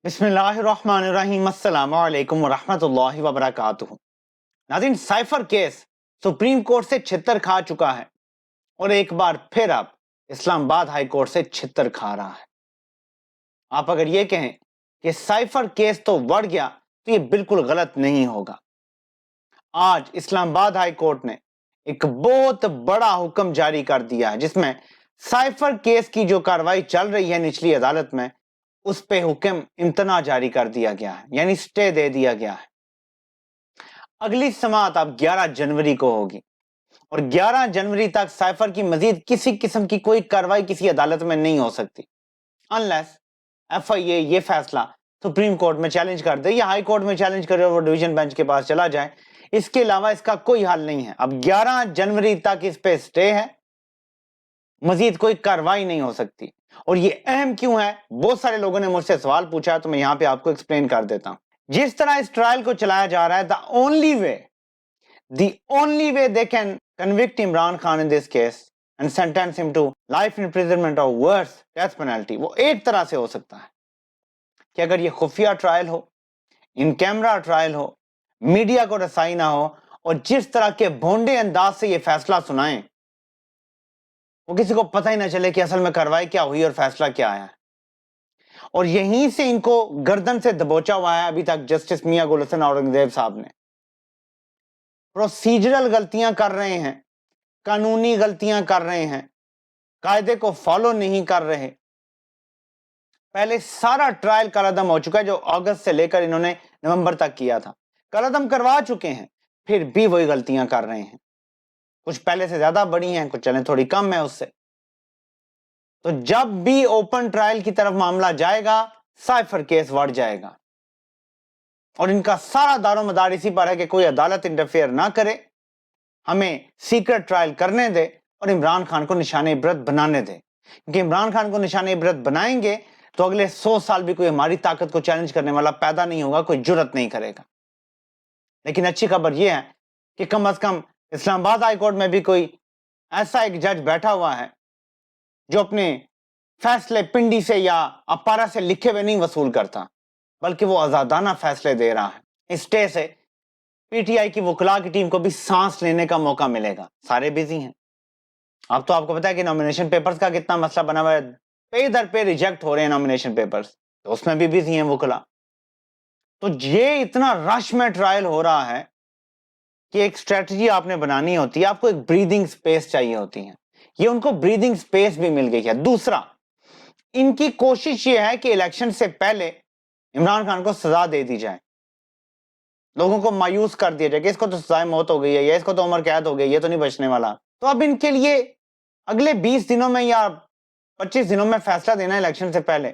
بسم اللہ الرحمن الرحیم، السلام علیکم ورحمۃ اللہ وبرکاتہ۔ ناظرین، سائفر کیس سپریم کورٹ سے چھتر کھا چکا ہے اور ایک بار پھر اب اسلام آباد ہائی کورٹ سے چھتر کھا رہا ہے۔ آپ اگر یہ کہیں کہ سائفر کیس تو بڑھ گیا تو یہ بالکل غلط نہیں ہوگا۔ آج اسلام آباد ہائی کورٹ نے ایک بہت بڑا حکم جاری کر دیا ہے جس میں سائفر کیس کی جو کاروائی چل رہی ہے نچلی عدالت میں، اس پہ حکم امتناع جاری کر دیا گیا ہے، یعنی سٹے دے دیا گیا ہے۔ اگلی سماعت اب 11 جنوری کو ہوگی اور 11 جنوری تک سائفر کی مزید کسی قسم کی کوئی کاروائی کسی عدالت میں نہیں ہو سکتی انلیس ایف آئی اے یہ فیصلہ سپریم کورٹ میں چیلنج کر دے یا ہائی کورٹ میں چیلنج کرے اور وہ ڈویژن بینچ کے پاس چلا جائے۔ اس کے علاوہ اس کا کوئی حل نہیں ہے۔ اب 11 جنوری تک اس پہ سٹے ہے، مزید کوئی کاروائی نہیں ہو سکتی۔ اور یہ اہم کیوں ہے؟ بہت سارے لوگوں نے مجھ سے سوال پوچھا تو میں یہاں پہ آپ کو ایکسپلین کر دیتا ہوں۔ جس طرح اس ٹرائل کو چلایا جا رہا ہے، the only way they can convict Imran Khan in this case and sentence him to life imprisonment or worse death penalty، وہ ایک طرح سے ہو سکتا ہے کہ اگر یہ خفیہ ٹرائل ہو، ان کیمرہ ٹرائل ہو، میڈیا کو رسائی نہ ہو اور جس طرح کے بھونڈے انداز سے یہ فیصلہ سنائیں، وہ کسی کو پتہ ہی نہ چلے کہ اصل میں کاروائی کیا ہوئی اور فیصلہ کیا آیا ہے۔ اور یہیں سے ان کو گردن سے دبوچا ہوا ہے ابھی تک جسٹس میاں گل حسن اورنگزیب صاحب نے۔ پروسیجرل غلطیاں کر رہے ہیں، قانونی غلطیاں کر رہے ہیں، قاعدے کو فالو نہیں کر رہے۔ پہلے سارا ٹرائل کالعدم ہو چکا ہے جو اگست سے لے کر انہوں نے نومبر تک کیا تھا، کالعدم کروا چکے ہیں، پھر بھی وہی غلطیاں کر رہے ہیں۔ کچھ پہلے سے زیادہ بڑی ہیں، کچھ چلیں تھوڑی کم ہے اس سے۔ تو جب بھی اوپن ٹرائل کی طرف معاملہ جائے گا، سائفر کیس بڑھ جائے گا اور ان کا سارا دار و مدار اسی پر ہے کہ کوئی عدالت انٹرفیئر نہ کرے، ہمیں سیکرٹ ٹرائل کرنے دے اور عمران خان کو نشان عبرت بنانے دے، کیونکہ عمران خان کو نشان عبرت بنائیں گے تو اگلے 100 سال بھی کوئی ہماری طاقت کو چیلنج کرنے والا پیدا نہیں ہوگا، کوئی جرت نہیں کرے گا۔ لیکن اچھی خبر یہ ہے کہ کم از کم اسلام آباد ہائی کورٹ میں بھی کوئی ایسا ایک جج بیٹھا ہوا ہے جو اپنے فیصلے پنڈی سے یا اپارا سے لکھے ہوئے نہیں وصول کرتا، بلکہ وہ آزادانہ فیصلے دے رہا ہے۔ اس اسٹے سے پی ٹی آئی کی وکلاء کی ٹیم کو بھی سانس لینے کا موقع ملے گا۔ سارے بزی ہیں۔ اب تو آپ کو پتا ہے کہ نامینیشن پیپرز کا کتنا مسئلہ بنا ہوا ہے، پے در پہ ریجیکٹ ہو رہے ہیں نامینیشن پیپرز، تو اس میں بھی بزی ہیں وکلاء۔ تو یہ اتنا رش میں ٹرائل ہو رہا ہے کہ ایک اسٹریٹجی آپ نے بنانی ہوتی ہے، آپ کو ایک بریدنگ سپیس چاہیے ہوتی ہے، یہ ان کو بریدنگ سپیس بھی مل گئی ہے۔ دوسرا، ان کی کوشش یہ ہے کہ الیکشن سے پہلے عمران خان کو سزا دے دی جائے، لوگوں کو مایوس کر دیا جائے کہ اس کو تو سزائے موت ہو گئی ہے یا اس کو تو عمر قید ہو گئی، یہ تو نہیں بچنے والا۔ تو اب ان کے لیے اگلے 20 دنوں میں یا 25 دنوں میں فیصلہ دینا الیکشن سے پہلے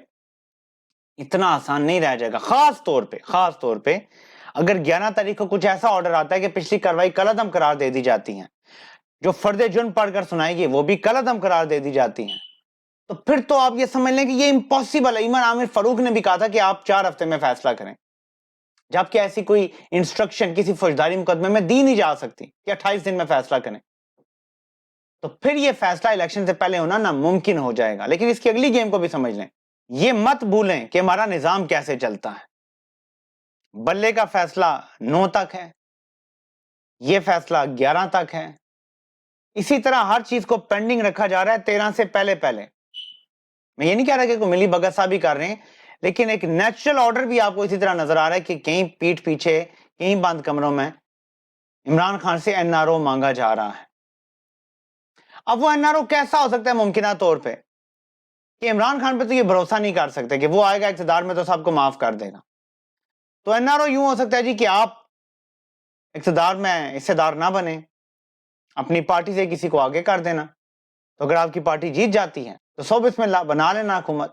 اتنا آسان نہیں رہ جائے گا۔ خاص طور پہ اگر 11 تاریخ کو کچھ ایسا آرڈر آتا ہے کہ پچھلی کاروائی کالعدم قرار دے دی جاتی ہیں، جو فرد جرم پڑھ کر سنائے گی وہ بھی کالعدم قرار دے دی جاتی ہیں، تو پھر تو آپ یہ سمجھ لیں کہ یہ امپاسبل ہے۔ ایمن عامر فاروق نے بھی کہا تھا کہ آپ 4 ہفتے میں فیصلہ کریں، جبکہ ایسی کوئی انسٹرکشن کسی فوجداری مقدمے میں دی نہیں جا سکتی کہ 28 دن میں فیصلہ کریں، تو پھر یہ فیصلہ الیکشن سے پہلے ہونا ناممکن ہو جائے گا۔ لیکن اس کی اگلی گیم کو بھی سمجھ لیں، یہ مت بھولیں کہ ہمارا نظام کیسے چلتا ہے۔ بلے کا فیصلہ 9 تک ہے، یہ فیصلہ 11 تک ہے، اسی طرح ہر چیز کو پینڈنگ رکھا جا رہا ہے 13 سے پہلے۔ میں یہ نہیں کہہ رہا کہ کوئی ملی بھگت صاحب بھی کر رہے ہیں، لیکن ایک نیچرل آرڈر بھی آپ کو اسی طرح نظر آ رہا ہے کہ کہیں پیٹھ پیچھے، کہیں بند کمروں میں عمران خان سے این آر او مانگا جا رہا ہے۔ اب وہ این آر او کیسا ہو سکتا ہے ممکنہ طور پہ کہ عمران خان پہ تو یہ بھروسہ نہیں کر سکتے کہ وہ آئے گا اقتدار میں تو سب کو معاف کر دے گا۔ تو این آر او یوں ہو سکتا ہے جی کہ آپ اقتدار میں حصے دار نہ بنے، اپنی پارٹی سے کسی کو آگے کر دینا، تو اگر آپ کی پارٹی جیت جاتی ہے تو سو بسم اللہ بنا لینا حکومت،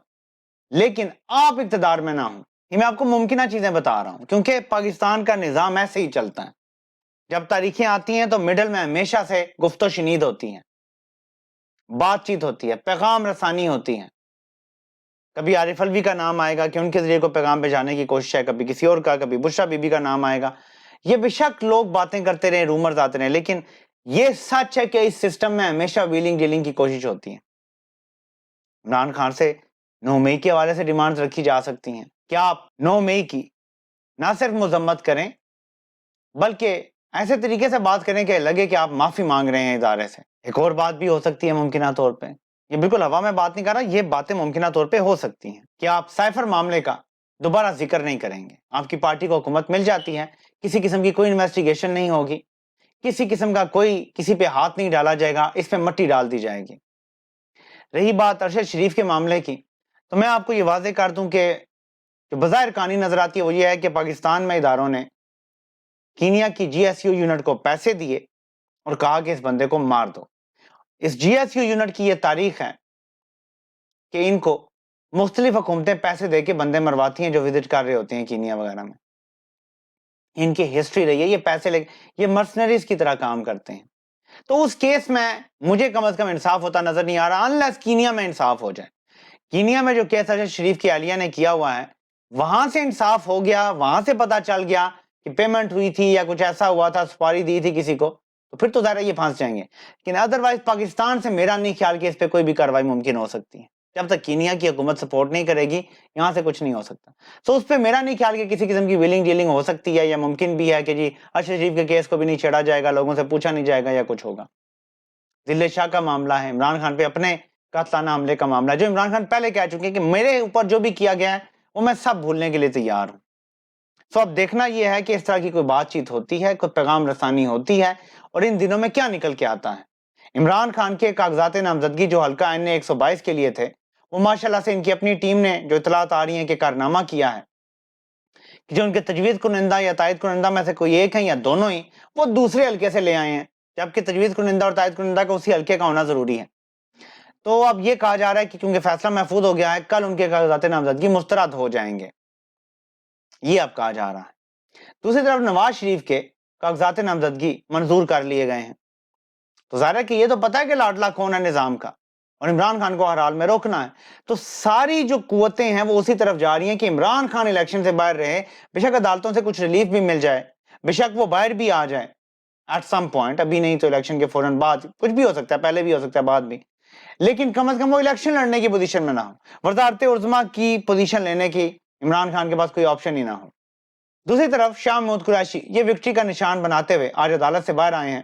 لیکن آپ اقتدار میں نہ ہوں۔ یہ میں آپ کو ممکنہ چیزیں بتا رہا ہوں کیونکہ پاکستان کا نظام ایسے ہی چلتا ہے۔ جب تاریخیں آتی ہیں تو مڈل میں ہمیشہ سے گفت و شنید ہوتی ہیں، بات چیت ہوتی ہے، پیغام رسانی ہوتی ہے۔ کبھی عارف الوی کا نام آئے گا کہ ان کے ذریعے کو پیغام بھیجانے کی کوشش ہے، کبھی کسی اور کا، کبھی بشرا بی بی کا نام آئے گا۔ یہ بے شک لوگ باتیں کرتے رہے، رومرز آتے رہے، لیکن یہ سچ ہے کہ اس سسٹم میں ہمیشہ ویلنگ ڈیلنگ کی کوشش ہوتی ہے۔ عمران خان سے 9 مئی کے حوالے سے ڈیمانڈز رکھی جا سکتی ہیں. کیا آپ 9 مئی کی نہ صرف مذمت کریں بلکہ ایسے طریقے سے بات کریں کہ لگے کہ آپ معافی مانگ رہے ہیں ادارے سے. ایک اور بات بھی ہو سکتی ہے ممکنہ طور پہ, یہ بالکل ہوا میں بات نہیں کر رہا, یہ باتیں ممکنہ طور پہ ہو سکتی ہیں کہ آپ سائفر معاملے کا دوبارہ ذکر نہیں کریں گے. آپ کی پارٹی کو حکومت مل جاتی ہے, کسی قسم کی کوئی انویسٹیگیشن نہیں ہوگی, کسی قسم کا کوئی کسی پہ ہاتھ نہیں ڈالا جائے گا, اس پہ مٹی ڈال دی جائے گی. رہی بات ارشد شریف کے معاملے کی, تو میں آپ کو یہ واضح کر دوں کہ جو بظاہر کہانی نظر آتی ہے وہ یہ ہے کہ پاکستان میں اداروں نے کینیا کی جی ایس یو یونٹ کو پیسے دیے اور کہا کہ اس بندے کو مار دو. اس جی ایس یو یونٹ کی یہ تاریخ ہے کہ ان کو مختلف حکومتیں پیسے دے کے بندے مرواتی ہیں جو وزٹ کر رہے ہوتے ہیں کینیا وغیرہ میں. ان کی ہسٹری رہی ہے, یہ پیسے لے یہ مرسنریز کی طرح کام کرتے ہیں. تو اس کیس میں مجھے کم از کم انصاف ہوتا نظر نہیں آ رہا انلیس کینیا میں انصاف ہو جائے. کینیا میں جو کیس ارشد شریف کی اہلیہ نے کیا ہوا ہے وہاں سے انصاف ہو گیا, وہاں سے پتا چل گیا کہ پیمنٹ ہوئی تھی یا کچھ ایسا ہوا تھا, سپاری دی تھی کسی کو, تو پھر تو ظاہر ہے یہ پھنس جائیں گے. لیکن ادروائز پاکستان سے میرا نہیں خیال کہ اس پہ کوئی بھی کارروائی ممکن ہو سکتی ہے. جب تک کینیا کی حکومت سپورٹ نہیں کرے گی یہاں سے کچھ نہیں ہو سکتا. تو اس پہ میرا نہیں خیال کہ کسی قسم کی ویلنگ ڈیلنگ ہو سکتی ہے, یا ممکن بھی ہے کہ جی ارشد شریف کے کیس کو بھی نہیں چھیڑا جائے گا, لوگوں سے پوچھا نہیں جائے گا یا کچھ ہوگا. ذل شاہ کا معاملہ ہے, عمران خان پہ اپنے قاتلانہ حملے کا معاملہ ہے, جو عمران خان پہلے کہہ چکے ہیں کہ میرے اوپر جو بھی کیا گیا ہے وہ میں سب بھولنے کے لیے تیار ہوں. تو اب دیکھنا یہ ہے کہ اس طرح کی کوئی بات چیت ہوتی ہے, کوئی پیغام رسانی ہوتی ہے, اور ان دنوں میں کیا نکل کے آتا ہے. عمران خان کے کاغذات نامزدگی جو حلقہ این 122 کے لیے تھے وہ ماشاءاللہ سے ان کی اپنی ٹیم نے جو اطلاعات آ رہی ہیں کہ کارنامہ کیا ہے کہ جو ان کے تجویز کنندہ یا تائید کنندہ میں سے کوئی ایک ہیں یا دونوں ہی وہ دوسرے حلقے سے لے آئے ہیں, جبکہ تجویز کنندہ اور تائید کنندہ کا اسی حلقے کا ہونا ضروری ہے. تو اب یہ کہا جا رہا ہے کہ کیونکہ فیصلہ محفوظ ہو گیا ہے کل ان کے کاغذات نامزدگی مسترد ہو جائیں گے, یہ اب کہا جا رہا ہے. دوسری طرف نواز شریف کے کاغذات نامزدگی منظور کر لیے گئے ہیں. تو ظاہر ہے کہ یہ تو پتہ ہے کہ لاڈلا کون ہے نظام کا, اور عمران خان کو ہر حال میں روکنا ہے. تو ساری جو قوتیں ہیں وہ اسی طرف جا رہی ہیں کہ عمران خان الیکشن سے باہر رہے, بے شک عدالتوں سے کچھ ریلیف بھی مل جائے, بے شک وہ باہر بھی آ جائے ایٹ سم پوائنٹ, ابھی نہیں تو الیکشن کے فوراً بعد, کچھ بھی ہو سکتا ہے, پہلے بھی ہو سکتا ہے بعد بھی, لیکن کم از کم وہ الیکشن لڑنے کی پوزیشن میں نہ ہو, وزارت عظمیٰ کی پوزیشن لینے کی عمران خان کے پاس کوئی آپشن ہی نہ ہو. دوسری طرف شاہ محمود قریشی یہ وکٹری کا نشان بناتے ہوئے آج عدالت سے باہر آئے ہیں.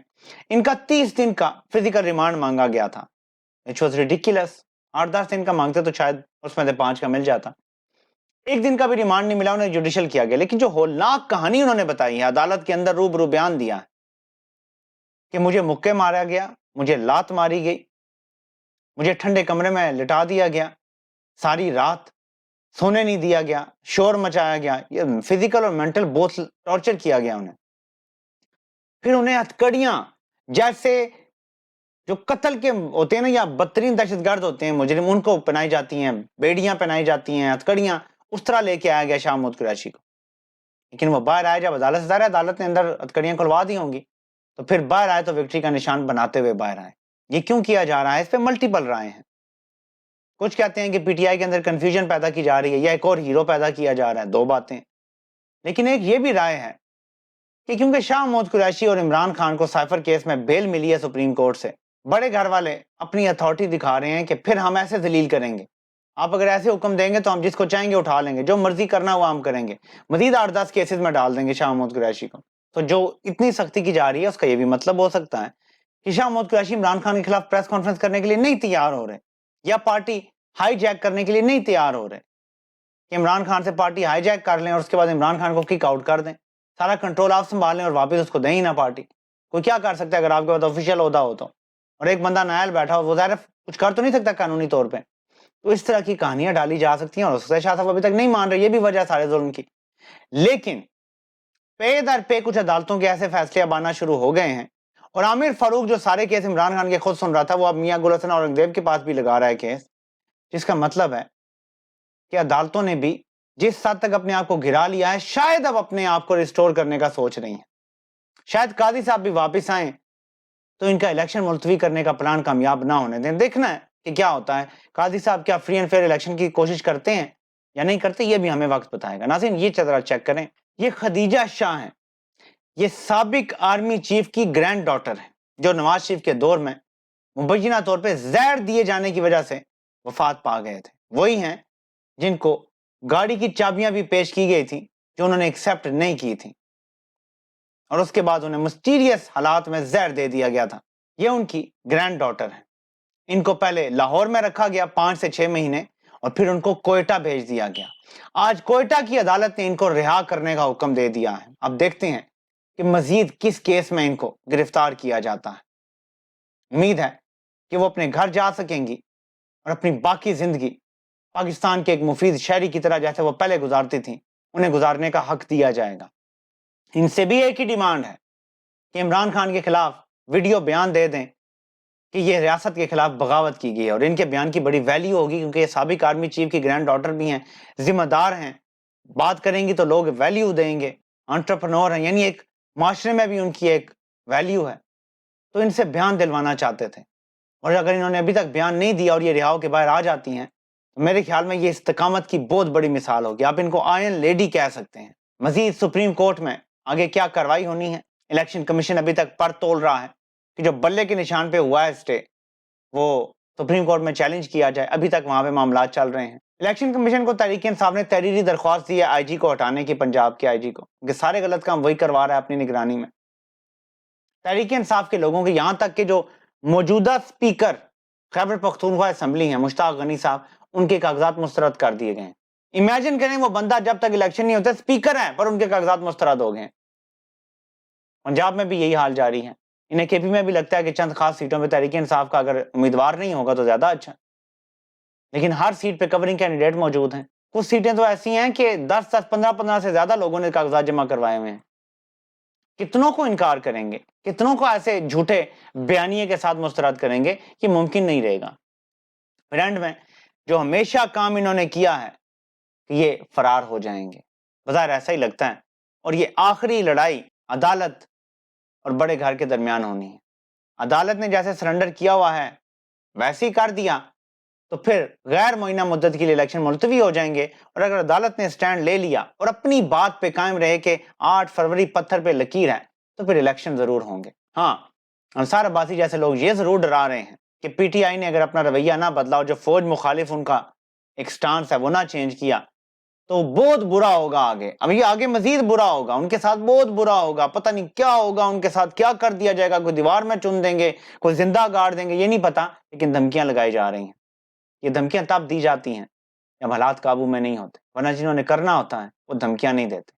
ان کا 30 دن کا فزیکل ریمانڈ مانگا گیا تھا, which was ridiculous. 8-10 دن کا مانگتے تو شاید اس میں سے 5 کا مل جاتا. ایک دن کا بھی ریمانڈ نہیں ملا, انہیں جوڈیشل کیا گیا. لیکن جو ہولناک کہانی انہوں نے بتائی ہے عدالت کے اندر روبرو بیان دیا ہے کہ مجھے مکے مارا گیا, مجھے لات ماری گئی, مجھے ٹھنڈے کمرے میں لٹا دیا گیا, ساری رات سونے نہیں دیا گیا, شور مچایا گیا, یہ فزیکل اور مینٹل بوتھ ٹارچر کیا گیا انہیں. پھر انہیں ہتھکڑیاں جیسے جو قتل کے ہوتے ہیں نا یا بدترین دہشت گرد ہوتے ہیں مجرم, ان کو پہنائی جاتی ہیں, بیڑیاں پہنائی جاتی ہیں, ہتھکڑیاں, اس طرح لے کے آیا گیا شاہ محمود قریشی کو. لیکن وہ باہر آئے جب عدالت سے, ظاہر ہے عدالت نے اندر ہتھکڑیاں کھلوا دی ہوں گی, تو پھر باہر آئے تو وکٹری کا نشان بناتے ہوئے باہر آئے. یہ کیوں کیا جا رہا ہے, اس پہ ملٹیپل رائے ہیں. کچھ کہتے ہیں کہ پی ٹی آئی کے اندر کنفیوژن پیدا کی جا رہی ہے یا ایک اور ہیرو پیدا کیا جا رہا ہے, دو باتیں. لیکن ایک یہ بھی رائے ہے کہ کیونکہ شاہ محمود قریشی اور عمران خان کو سائفر کیس میں بیل ملی ہے سپریم کورٹ سے, بڑے گھر والے اپنی اتھارٹی دکھا رہے ہیں کہ پھر ہم ایسے ذلیل کریں گے, آپ اگر ایسے حکم دیں گے تو ہم جس کو چاہیں گے اٹھا لیں گے, جو مرضی کرنا وہ ہم کریں گے, مزید 8-10 کیسز میں ڈال دیں گے شاہ محمود قریشی کو. تو جو اتنی سختی کی جا رہی ہے اس کا یہ بھی مطلب ہو سکتا ہے کہ شاہ محمود قریشی عمران خان کے خلاف پریس کانفرنس کرنے کے لیے نہیں تیار ہو رہے, یا پارٹی ہائی جیک کرنے کے لیے نہیں تیار ہو رہے, کہ عمران خان سے پارٹی ہائی جیک کر لیں اور اس کے بعد عمران خان کو کک آؤٹ کر دیں, سارا کنٹرول آپ سنبھال لیں اور واپس اس کو دیں ہی نہ پارٹی. کوئی کیا کر سکتا ہے اگر آپ کے پاس آفیشیل عہدہ ہو تو, اور ایک بندہ نائل بیٹھا ہو, وہ ظاہر کچھ کر تو نہیں سکتا قانونی طور پہ. تو اس طرح کی کہانیاں ڈالی جا سکتی ہیں, اور شاہ صاحب ابھی تک نہیں مان رہے, یہ بھی وجہ سارے ظلم کی. لیکن پے در پے کچھ عدالتوں کے ایسے فیصلے اب آنا شروع ہو گئے ہیں, اور عامر فاروق جو سارے کیس عمران خان کے خود سن رہا تھا, وہ اب میاں گل حسن اورنگزیب کے پاس بھی لگا رہا ہے کیس, جس کا مطلب ہے کہ عدالتوں نے بھی جس حد تک اپنے آپ کو گرا لیا ہے شاید اب اپنے آپ کو ریسٹور کرنے کا سوچ رہی ہیں. شاید قاضی صاحب بھی واپس آئیں تو ان کا الیکشن ملتوی کرنے کا پلان کامیاب نہ ہونے دیں. دیکھنا ہے کہ کیا ہوتا ہے, قاضی صاحب کیا فری اینڈ فیئر الیکشن کی کوشش کرتے ہیں یا نہیں کرتے, یہ بھی ہمیں وقت بتائے گا. ناظرین یہ ذرا چیک کریں, یہ خدیجہ شاہ ہیں, یہ سابق آرمی چیف کی گرینڈ ڈاٹر ہیں, جو نواز شریف کے دور میں مبینہ طور پہ زہر دیے جانے کی وجہ سے وفات پا گئے تھے. وہی ہیں جن کو گاڑی کی چابیاں بھی پیش کی گئی تھی جو انہوں نے ایکسیپٹ نہیں کی تھی، اور اس کے بعد انہیں مسٹیریس حالات میں زہر دے دیا گیا تھا۔ یہ ان کی گرینڈ ڈاٹر ہے۔ ان کو پہلے لاہور میں رکھا گیا 5 سے 6 مہینے، اور پھر ان کو کوئٹہ بھیج دیا گیا۔ آج کوئٹہ کی عدالت نے ان کو رہا کرنے کا حکم دے دیا ہے۔ اب دیکھتے ہیں کہ مزید کس کیس میں ان کو گرفتار کیا جاتا ہے۔ امید ہے کہ وہ اپنے گھر جا سکیں گی اور اپنی باقی زندگی پاکستان کے ایک مفید شہری کی طرح جیسے وہ پہلے گزارتی تھیں انہیں گزارنے کا حق دیا جائے گا۔ ان سے بھی ایک ہی ڈیمانڈ ہے کہ عمران خان کے خلاف ویڈیو بیان دے دیں کہ یہ ریاست کے خلاف بغاوت کی گئی ہے، اور ان کے بیان کی بڑی ویلیو ہوگی کیونکہ یہ سابق آرمی چیف کی گرینڈ ڈاٹر بھی ہیں، ذمہ دار ہیں، بات کریں گی تو لوگ ویلیو دیں گے، انٹرپرنور ہیں، یعنی ایک معاشرے میں بھی ان کی ایک ویلیو ہے۔ تو ان سے بیان دلوانا چاہتے تھے، اور اگر انہوں نے ابھی تک بیان نہیں دیا اور یہ رہاؤ کے باہر آ جاتی ہیں تو میرے خیال میں یہ استقامت کی بہت بڑی مثال ہوگی۔ آپ ان کو آئرن لیڈی کہہ سکتے ہیں۔ مزید سپریم کورٹ میں آگے کیا کارروائی ہونی ہے؟ الیکشن کمیشن ابھی تک پر تول رہا ہے کہ جو بلے کے نشان پہ ہوا ہے اسٹے وہ سپریم کورٹ میں چیلنج کیا جائے۔ ابھی تک وہاں پہ معاملات چل رہے ہیں۔ الیکشن کمیشن کو تحریک انصاف نے تحریری درخواست دی ہے آئی جی کو ہٹانے کی، پنجاب کے آئی جی کو، کہ سارے غلط کام وہی کروا رہا ہے اپنی نگرانی میں۔ تحریک انصاف کے لوگوں کے یہاں تک کہ جو موجودہ سپیکر خیبر پختونخوا اسمبلی ہیں مشتاق غنی صاحب، ان کے کاغذات مسترد کر دیے گئے ہیں۔ امیجن کریں وہ بندہ جب تک الیکشن نہیں ہوتا سپیکر ہیں پر ان کے کاغذات مسترد ہو گئے ہیں۔ پنجاب میں بھی یہی حال جاری ہے۔ انہیں کے پی میں بھی لگتا ہے کہ چند خاص سیٹوں پہ تحریک انصاف کا اگر امیدوار نہیں ہوگا تو زیادہ اچھا، لیکن ہر سیٹ پہ کورنگ کینڈیڈیٹ موجود ہیں۔ کچھ سیٹیں تو ایسی ہیں کہ 10 15 سے زیادہ لوگوں نے کاغذات جمع کروائے ہوئے ہیں۔ کتنوں کو انکار کریں گے، کتنوں کو ایسے جھوٹے بیانیے کے ساتھ مسترد کریں گے؟ یہ ممکن نہیں رہے گا۔ فرینڈ میں جو ہمیشہ کام انہوں نے کیا ہے کہ یہ فرار ہو جائیں گے، بظاہر ایسا ہی لگتا ہے، اور یہ آخری لڑائی عدالت اور بڑے گھر کے درمیان ہونی ہے۔ عدالت نے جیسے سرنڈر کیا ہوا ہے ویسے ہی کر دیا تو پھر غیر معینہ مدت کے لیے الیکشن ملتوی ہو جائیں گے، اور اگر عدالت نے سٹینڈ لے لیا اور اپنی بات پہ قائم رہے کہ 8 فروری پتھر پہ لکیر ہے تو پھر الیکشن ضرور ہوں گے۔ ہاں، انصار عباسی جیسے لوگ یہ ضرور ڈرا رہے ہیں کہ پی ٹی آئی نے اگر اپنا رویہ نہ بدلا اور جو فوج مخالف ان کا ایک سٹانس ہے وہ نہ چینج کیا تو بہت برا ہوگا آگے۔ اب یہ آگے مزید برا ہوگا، ان کے ساتھ بہت برا ہوگا، پتہ نہیں کیا ہوگا، ان کے ساتھ کیا کر دیا جائے گا، کوئی دیوار میں چن دیں گے، کوئی زندہ گاڑ دیں گے، یہ نہیں پتا، لیکن دھمکیاں لگائی جا رہی ہیں۔ یہ دھمکیاں تب دی جاتی ہیں جب حالات قابو میں نہیں ہوتے، ورنہ جنہوں نے کرنا ہوتا ہے وہ دھمکیاں نہیں دیتے،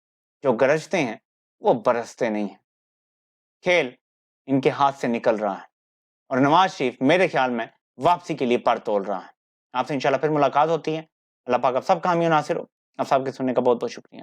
جو گرجتے ہیں وہ برستے نہیں ہیں۔ کھیل ان کے ہاتھ سے نکل رہا ہے، اور نواز شریف میرے خیال میں واپسی کے لیے پر تول رہا ہے۔ آپ سے انشاءاللہ پھر ملاقات ہوتی ہے۔ اللہ پاک آپ سب کا حامی و ناصر ہو۔ آپ سب کے سننے کا بہت بہت شکریہ۔